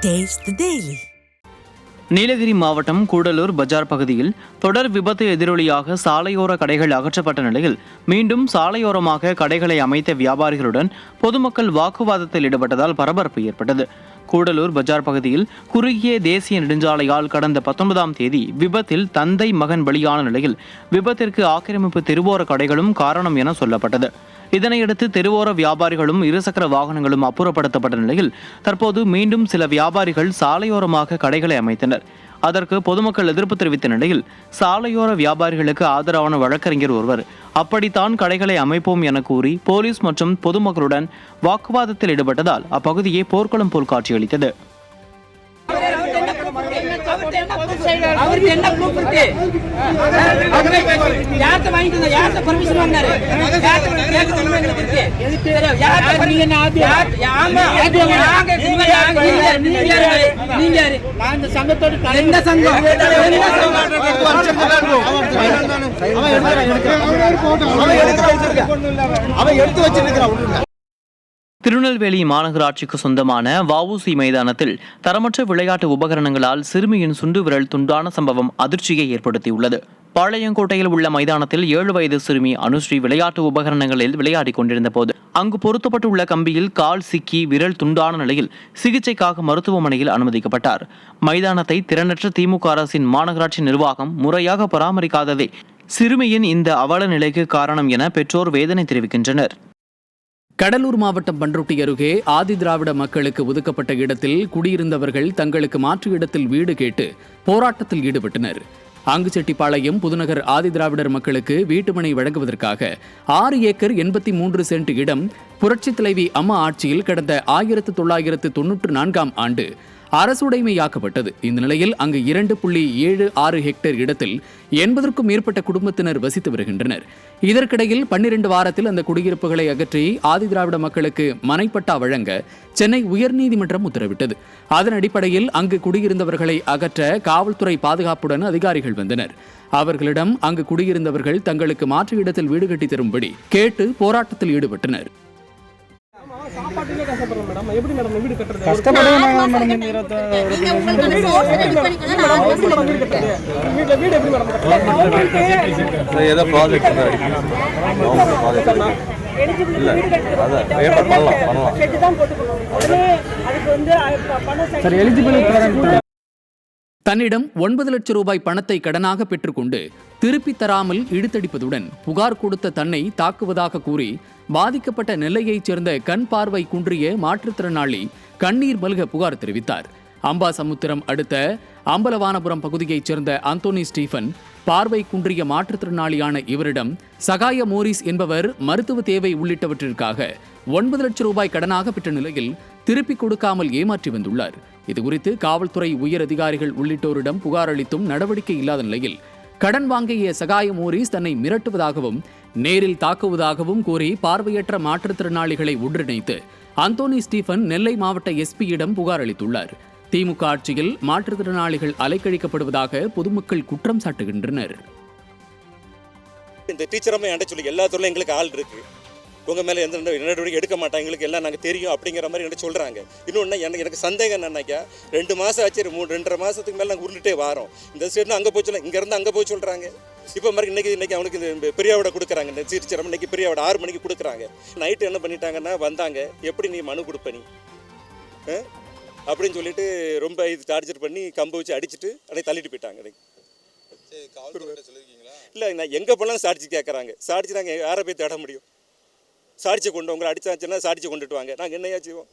Taste the Daily. Nilgiri மாவட்டம் கூடலூர் பஜார் பகுதியில் தொடர் விபத்து எதிரொலியாக சாலையோர கடைகள் அகற்றப்பட்ட நிலையில் மீண்டும் சாலையோரமாக கடைகளை அமைத்த வியாபாரிகளுடன் பொதுமக்கள் வாக்குவாதத்தில் ஈடுபட்டதால் பரபரப்பு ஏற்பட்டது. கூடலூர் பஜார் பகுதியில் குறுகிய தேசிய நெடுஞ்சாலையால் கடந்த 19ஆம் தேதி விபத்தில் தந்தை மகன் பலியான நிலையில் விபத்திற்கு ஆக்கிரமிப்பு தெருவோர கடைகளும் காரணம் என சொல்லப்பட்டது. இதனையடுத்து தெருவோர வியாபாரிகளும் இருசக்கர வாகனங்களும் அப்புறப்படுத்தப்பட்ட நிலையில் தற்போது மீண்டும் சில வியாபாரிகள் சாலையோரமாக கடைகளை அமைத்தனர். அதற்கு பொதுமக்கள் எதிர்ப்பு தெரிவித்த நிலையில் சாலையோர வியாபாரிகளுக்கு ஆதரவான வழக்கறிஞர் ஒருவர் அப்படித்தான் கடைகளை அமைப்போம் என கூறி போலீஸ் மற்றும் பொதுமக்களுடன் வாக்குவாதத்தில் ஈடுபட்டதால் அப்பகுதியே போர்க்களம் போல் காட்சியளித்தது. திருநெல்வேலி மாநகராட்சிக்கு சொந்தமான வஉசி மைதானத்தில் தரமற்ற விளையாட்டு உபகரணங்களால் சிறுமியின் சுண்டு விரல் துண்டான சம்பவம் அதிர்ச்சியை ஏற்படுத்தியுள்ளது. பாளையங்கோட்டையில் உள்ள மைதானத்தில் 7 வயது சிறுமி அனுஸ்ரீ விளையாட்டு உபகரணங்களில் விளையாடிக் கொண்டிருந்த போது அங்கு பொருத்தப்பட்டுள்ள கம்பியில் கால் சிக்கி விரல் துண்டான நிலையில் சிகிச்சைக்காக மருத்துவமனையில் அனுமதிக்கப்பட்டார். மைதானத்தை திறனற்ற திமுக அரசின் மாநகராட்சி நிர்வாகம் முறையாக பராமரிக்காததே சிறுமியின் இந்த அவல நிலைக்கு காரணம் என பெற்றோர் வேதனை தெரிவிக்கின்றனர். கடலூர் மாவட்டம் பண்ருட்டி அருகே ஆதி திராவிட மக்களுக்கு ஒதுக்கப்பட்ட இடத்தில் குடியிருந்தவர்கள் தங்களுக்கு மாற்று இடத்தில் வீடு கேட்டு போராட்டத்தில் ஈடுபட்டனர். அங்குச்செட்டிப்பாளையம் புதுநகர் ஆதி திராவிடர் மக்களுக்கு வீட்டுமனை வழங்குவதற்காக 6 ஏக்கர் 83 சென்ட் இடம் புரட்சித் தலைவி அம்மா ஆட்சியில் கடந்த 1994ஆம் ஆண்டு அரசுடைமையாக்கப்பட்டது. இந்த நிலையில் அங்கு 2.76 ஹெக்டேர் இடத்தில் 80க்கும் மேற்பட்ட குடும்பத்தினர் வசித்து வருகின்றனர். இதற்கிடையில் 12 வாரத்தில் அந்த குடியிருப்புகளை அகற்றி ஆதி திராவிட மக்களுக்கு மனைப்பட்டா வழங்க சென்னை உயர்நீதிமன்றம் உத்தரவிட்டது. அதன் அடிப்படையில் அங்கு குடியிருந்தவர்களை அகற்ற காவல்துறை பாதுகாப்புடன் அதிகாரிகள் வந்தனர். அவர்களிடம் அங்கு குடியிருந்தவர்கள் தங்களுக்கு மாற்று இடத்தில் வீடு கட்டி தரும்படி கேட்டு போராட்டத்தில் ஈடுபட்டனர். தன்னிடம் 9 லட்சம் ரூபாய் பணத்தை கடனாக பெற்றுக்கொண்டு திருப்பித் தராமல் இழுத்தடிப்பதுடன் புகார் கொடுத்த தன்னை தாக்குவதாக கூறி பாதிக்கப்பட்ட நெல்லையைச் சேர்ந்த கண் பார்வை குன்றிய மாற்றுத்திறனாளி கண்ணீர் மல்க புகார் தெரிவித்தார். அம்பாசமுத்திரம் அடுத்த அம்பலவானபுரம் பகுதியைச் சேர்ந்த அந்தோனி ஸ்டீபன் பார்வை குன்றிய மாற்றுத்திறனாளியான இவரிடம் சகாய மோரிஸ் என்பவர் மருத்துவ தேவை உள்ளிட்டவற்றிற்காக 9 லட்சம் ரூபாய் கடனாக பெற்ற நிலையில் திருப்பிக் கொடுக்காமல் ஏமாற்றி வந்துள்ளார். இதுகுறித்து காவல்துறை உயர் அதிகாரிகள் உள்ளிட்டோரிடம் புகார் அளித்தும் நடவடிக்கை இல்லாத நிலையில் கடன் வாங்கிய சகாய மோரிஸ் தன்னை மிரட்டுவதாகவும் நேரில் தாக்குவதாகவும் கூறி பார்வையற்ற மாற்றுத்திறனாளிகளை ஒன்றிணைத்து அந்தோனி ஸ்டீபன் நெல்லை மாவட்ட எஸ்பியிடம் புகார் அளித்துள்ளார். திமுக ஆட்சியில் மாற்றுத்திறனாளிகள் அலைக்கழிக்கப்படுவதாக பொதுமக்கள் குற்றம் சாட்டுகின்றனர். இந்த டீச்சரம்மா என்கிட்ட சொல்லி எல்லா துறையிலும் எங்களுக்கு ஆள் இருக்கு, உங்கள் மேலே எந்த நடவடிக்கை எடுக்க மாட்டாங்க, எங்களுக்கு எல்லாம் நாங்கள் தெரியும் அப்படிங்கிற மாதிரி என்கிட்ட சொல்கிறாங்க. இன்னொன்று எனக்கு சந்தேகம் என்னன்னாக்கா 2 மாதம் ஆச்சு, 2.5 மாதத்துக்கு மேலே நாங்கள் உருண்டுட்டே வரோம். இந்த சைடு அங்கே போய் சொல்ல, இங்கேருந்து அங்கே போய் சொல்கிறாங்க. இப்போ மாதிரி இன்னைக்கு அவனுக்கு இந்த பிரியாவோட கொடுக்குறாங்க. இந்த டீச்சரம் இன்னைக்கு பிரியாவோட 6 மணிக்கு கொடுக்குறாங்க. நைட்டு என்ன பண்ணிட்டாங்கன்னா வந்தாங்க, எப்படி நீ மனு கொடுப்ப நீ அப்படின்னு சொல்லிட்டு ரொம்ப இது டார்ச்சர் பண்ணி கம்பு வச்சு அடிச்சுட்டு அப்படியே தள்ளிட்டு போயிட்டாங்க. இல்லை, நான் எங்கே போனாலும் சாட்சி கேட்குறாங்க. சாட்சி நாங்கள் யாரை போய் தேட முடியும்? சாட்சியை கொண்டு உங்களை அடிச்சாச்சுன்னா சாட்சியை கொண்டுட்டு வாங்க, நாங்கள் என்னையா செய்வோம்?